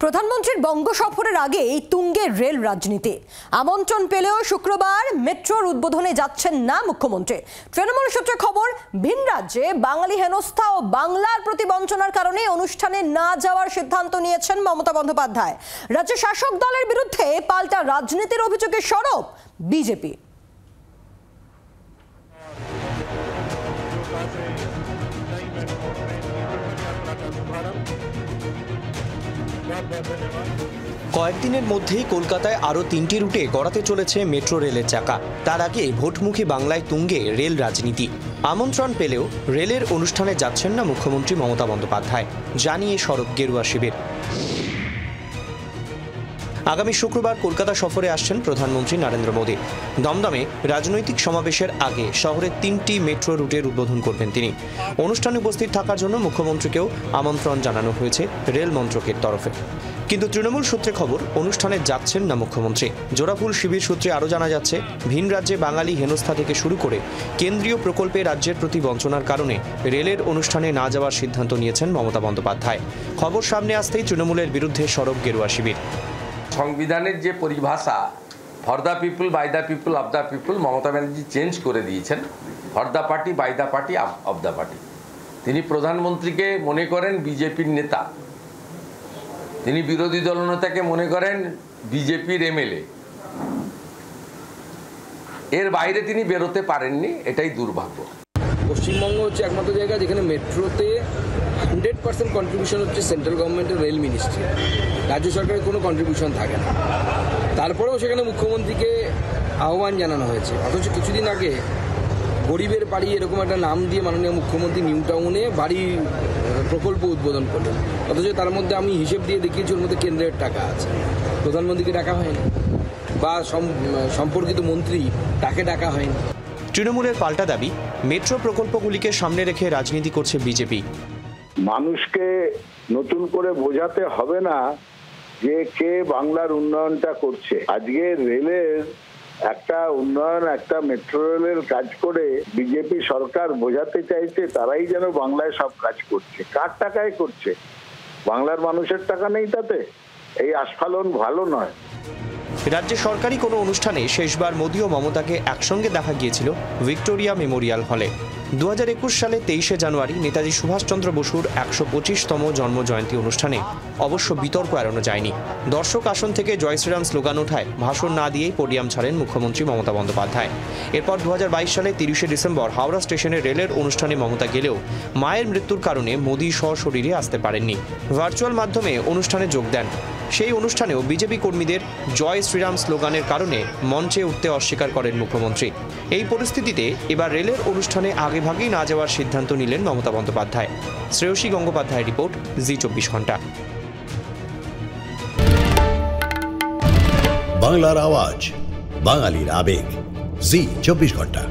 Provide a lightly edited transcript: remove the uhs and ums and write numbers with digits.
প্রধানমন্ত্রীর বঙ্গ সফরের আগেই তুঙ্গে রেল রাজনীতি। আমন্ত্রণ পেলেও শুক্রবার মেট্রোর উদ্বোধনে যাচ্ছেন না মুখ্যমন্ত্রী। তৃণমূল সূত্রে খবর, ভিন রাজ্যে বাঙালি হেনস্থা ও বাংলার প্রতি বঞ্চনার কারণে অনুষ্ঠানে না যাওয়ার সিদ্ধান্ত নিয়েছেন মমতা বন্দ্যোপাধ্যায়। রাজ্য শাসক দলের বিরুদ্ধে পাল্টা রাজনীতির অভিযোগে সরব বিজেপি। কয়েকদিনের মধ্যেই কলকাতায় আরও 3টি রুটে গড়াতে চলেছে মেট্রো রেলের চাকা। তার আগে ভোটমুখী বাংলায় তুঙ্গে রেল রাজনীতি। আমন্ত্রণ পেলেও রেলের অনুষ্ঠানে যাচ্ছেন না মুখ্যমন্ত্রী মমতা বন্দ্যোপাধ্যায়, জানিয়ে সরব গেরুয়া শিবির। আগামী শুক্রবার কলকাতা সফরে আসছেন প্রধানমন্ত্রী নরেন্দ্র মোদী। দমদমে রাজনৈতিক সমাবেশের আগে শহরের 3টি মেট্রো রুটের উদ্বোধন করবেন তিনি। অনুষ্ঠানে উপস্থিত থাকার জন্য মুখ্যমন্ত্রীকেও আমন্ত্রণ জানানো হয়েছে রেল মন্ত্রকের তরফে। কিন্তু তৃণমূল সূত্রে খবর, অনুষ্ঠানে যাচ্ছেন না মুখ্যমন্ত্রী। জোড়াফুল শিবির সূত্রে আরও জানা যাচ্ছে, ভিন রাজ্যে বাঙালি হেনস্থা থেকে শুরু করে কেন্দ্রীয় প্রকল্পে রাজ্যের প্রতি বঞ্চনার কারণে রেলের অনুষ্ঠানে না যাওয়ার সিদ্ধান্ত নিয়েছেন মমতা বন্দ্যোপাধ্যায়। খবর সামনে আসতেই তৃণমূলের বিরুদ্ধে সরব গেরুয়া শিবির। সংবিধানের যে পরিভাষা for the people, by the people, of the people, Mamata Banerjee change করে দিয়েছেন for the party, by the party, of the party. তিনি প্রধানমন্ত্রীকে মনে করেন বিজেপির নেতা, তিনি বিরোধী দলনেতাকে মনে করেন বিজেপির এমএলএ। এর বাইরে তিনি বেরোতে পারেননি, এটাই দুর্ভাগ্য। পশ্চিমবঙ্গ হচ্ছে একমাত্র জায়গা যেখানে মেট্রোতে 100% কন্ট্রিবিউশন হচ্ছে সেন্ট্রাল গভর্নমেন্টের রেল মিনিস্ট্রি, রাজ্য সরকারের কোনো কন্ট্রিবিউশন থাকে না। তারপরেও সেখানে মুখ্যমন্ত্রীকে আহ্বান জানানো হয়েছে। অথচ কিছুদিন আগে গরিবের বাড়ি এরকম একটা নাম দিয়ে মাননীয় মুখ্যমন্ত্রী নিউ টাউনে বাড়ি প্রকল্প উদ্বোধন করলেন। অথচ তার মধ্যে আমি হিসেব দিয়ে দেখিয়েছি ওর মধ্যে কেন্দ্রের টাকা আছে। প্রধানমন্ত্রীকে ডাকা হয়নি বা সম্পর্কিত মন্ত্রী তাকে ডাকা হয়নি। তৃণমূলের পাল্টা দাবি, মেট্রো প্রকল্পগুলিকে সামনে রেখে রাজনীতি করছে বিজেপি। মানুষকে নতুন করে বোঝাতে হবে না যে কে বাংলার উন্নয়নটা করছে। আজকে রেলের একটা উন্নয়ন, একটা মেট্রো রেলের কাজ করে বিজেপি সরকার বোঝাতে চাইছে তারাই যেন বাংলায় সব কাজ করছে। কার টাকায় করছে? বাংলার মানুষের টাকা নেই তাতে। এই আস্ফালন ভালো নয়। রাজ্যে সরকারি কোনো অনুষ্ঠানে শেষবার মোদী ও মমতাকে একসঙ্গে দেখা গিয়েছিল ভিক্টোরিয়া মেমোরিয়াল হলে। 2021 সালে 23শে জানুয়ারি নেতাজি সুভাষচন্দ্র বসুর 125তম জন্মজয়ন্তী অনুষ্ঠানে অবশ্য বিতর্ক এড়ানো যায়নি। দর্শক আসন থেকে জয় শ্রীরাম স্লোগান ওঠায় ভাষণ না দিয়েই পোডিয়াম ছাড়েন মুখ্যমন্ত্রী মমতা বন্দ্যোপাধ্যায়। এরপর 2022 সালে 30শে ডিসেম্বর হাওড়া স্টেশনে রেলের অনুষ্ঠানে মমতা গেলেও মায়ের মৃত্যুর কারণে মোদী সশরীরে আসতে পারেননি। ভার্চুয়াল মাধ্যমে অনুষ্ঠানে যোগ দেন। সেই অনুষ্ঠানেও বিজেপি কর্মীদের জয় শ্রীরাম স্লোগানের কারণে মঞ্চে উঠতে অস্বীকার করেন মুখ্যমন্ত্রী। এই পরিস্থিতিতে এবার রেলের অনুষ্ঠানে আগেভাগেই না যাওয়ার সিদ্ধান্ত নিলেন মমতা বন্দ্যোপাধ্যায়। শ্রেয়সী গঙ্গোপাধ্যায় রিপোর্ট, জি 24 ঘন্টা। বাংলার আওয়াজ, বাঙালির আবেগ, জি 24 ঘন্টা।